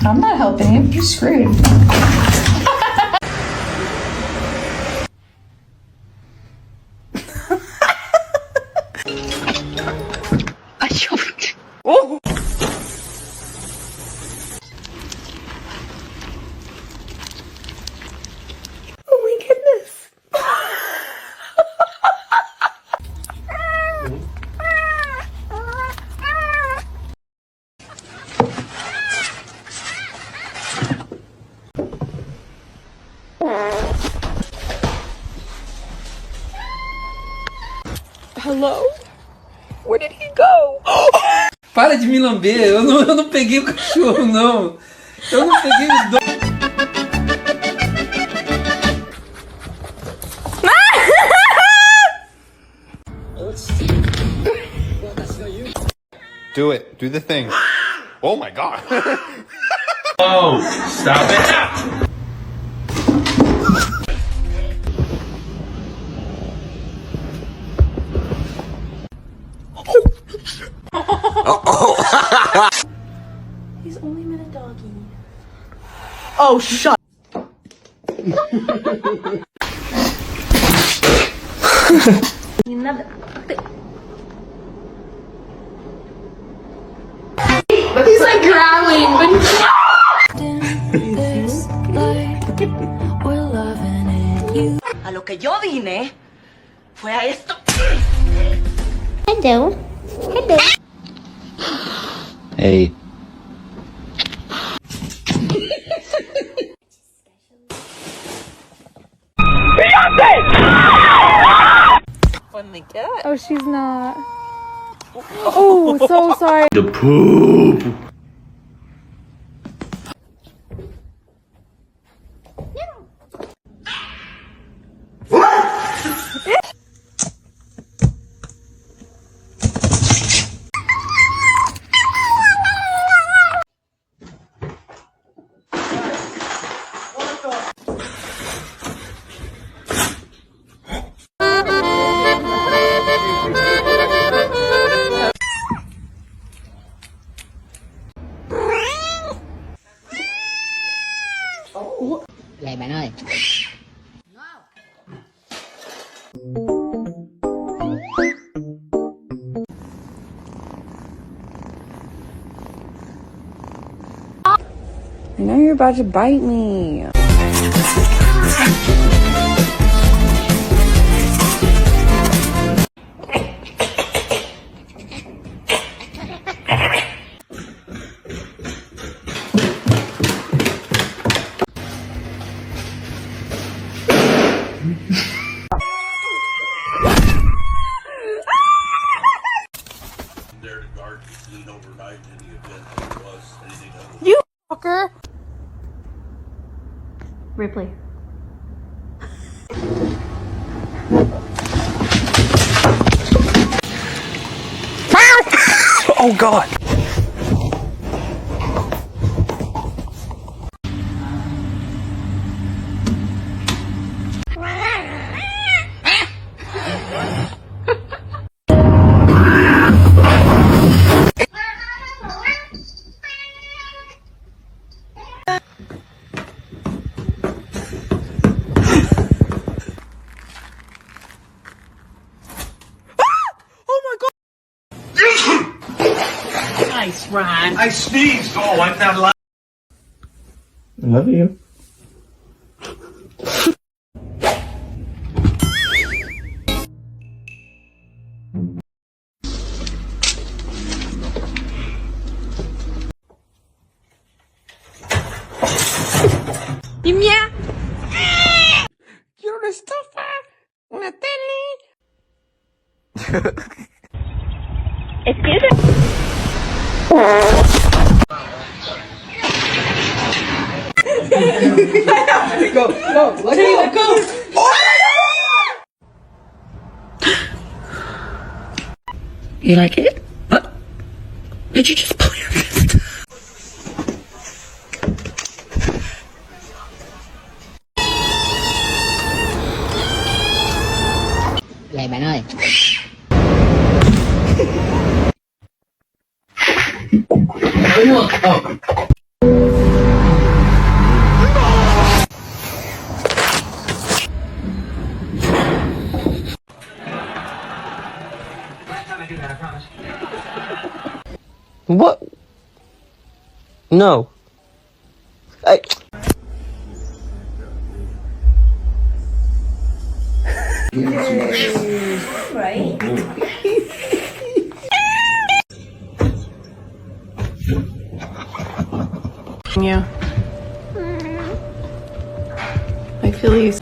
I'm not helping you. You're screwed. Oh! Oh my goodness. Hello? Where did he go? Para de me lamber, eu não peguei o cachorro, não. Eu não peguei os dois. Do it. Do the thing. Oh my god. Oh, stop it. He's only been a doggy. Oh, shut. He's like growling, but A lo que yo vine fue a esto. Hello. Hello. Hey. Funny cat. oh, she's not. Oh, so sorry. The poop. Vậy bạn ơi. I know you're about to bite me. There to guard clean overnight in the event there was anything else. You fucker. Ripley. Oh god. Nice, Ron. I sneezed. Oh, I'm not allowed. I love you. Mia. Quiero una estufa, una tele. Excuse me. Go, let go. You like it? What? Did you just pull your fist? Vậy bạn ơi. Oh. What? No. Right? Yeah. I feel you.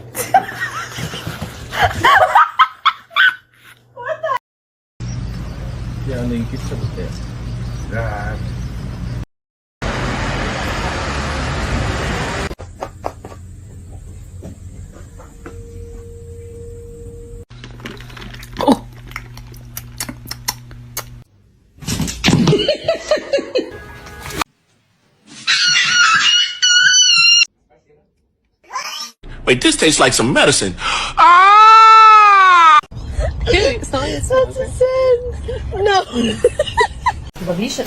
Wait, this tastes like some medicine. That's a sin. No. Well, you should.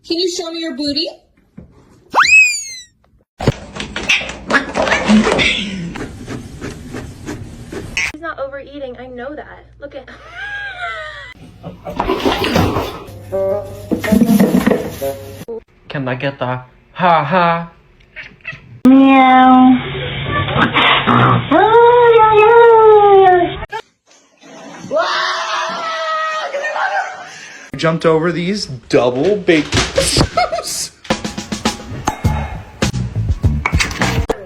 Can you show me your booty? He's not overeating. I know that. Look at. Can I get the ha ha? Jumped over these double baked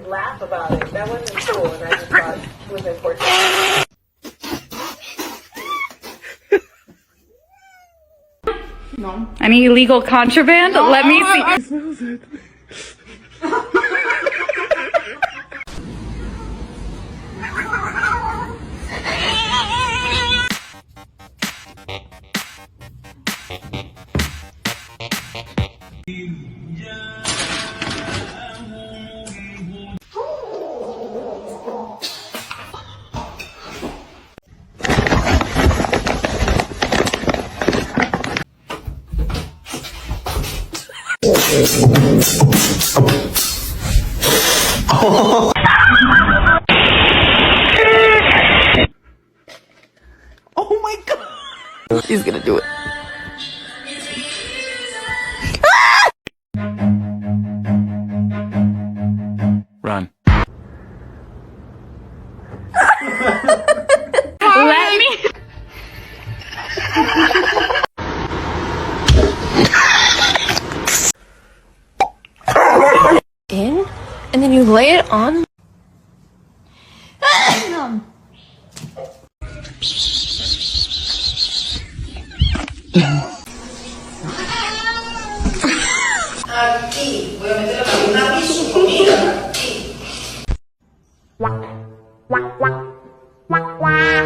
Laugh about it. That wasn't cool, and I just thought it was important. Any illegal contraband? Let me see. Oh my god! He's gonna do it. run. Let me. In, and then you lay it on.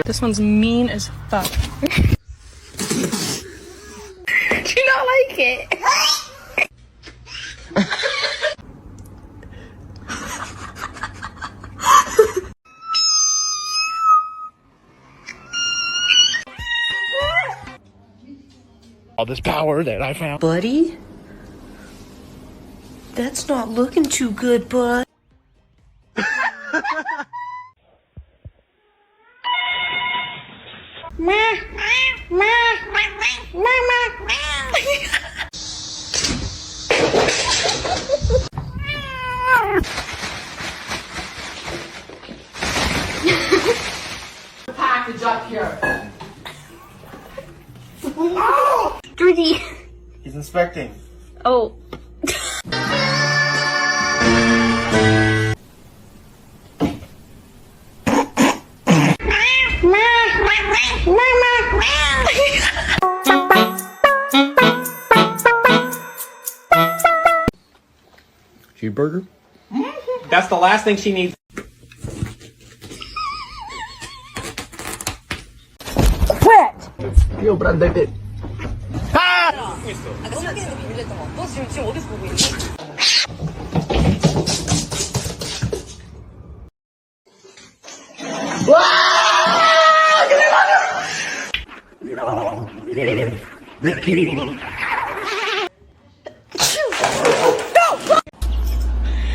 This one's mean as fuck. Do you not like it? All this power that I found. Buddy? That's not looking too good, bud. Package up here. Dirty. He's inspecting. Oh. Cheeseburger? That's the last thing she needs. Io prendete.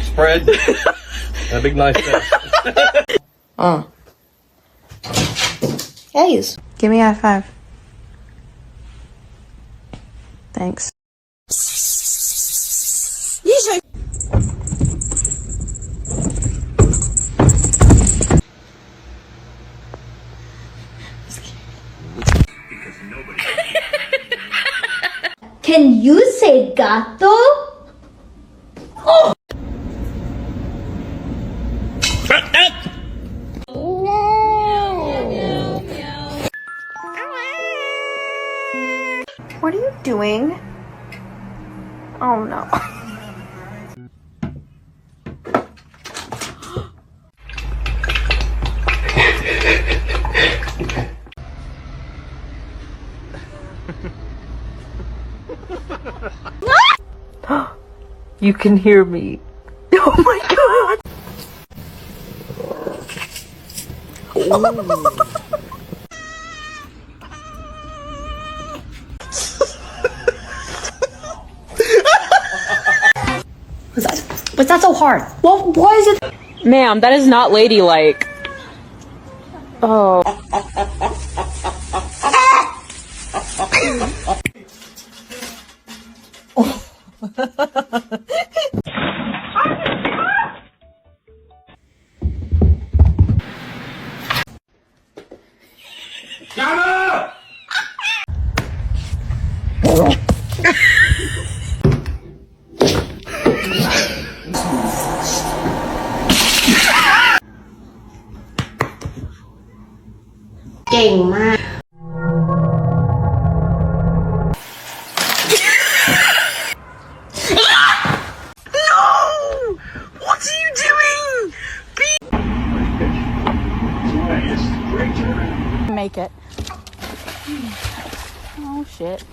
Spread. And a big nice face. Yes. Give me a high five. Thanks. Can you say gato? What are you doing? Oh no. You can hear me. Oh my god! What's that so hard? Well, why is it? Ma'am, that is not ladylike. Oh. Make it. Oh shit.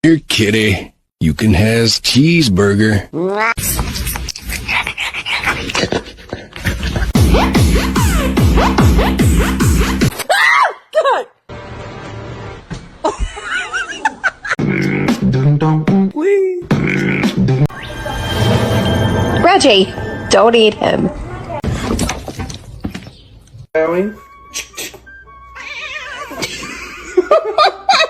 Here, kitty. You can have cheeseburger. Reggie, don't eat him. Going.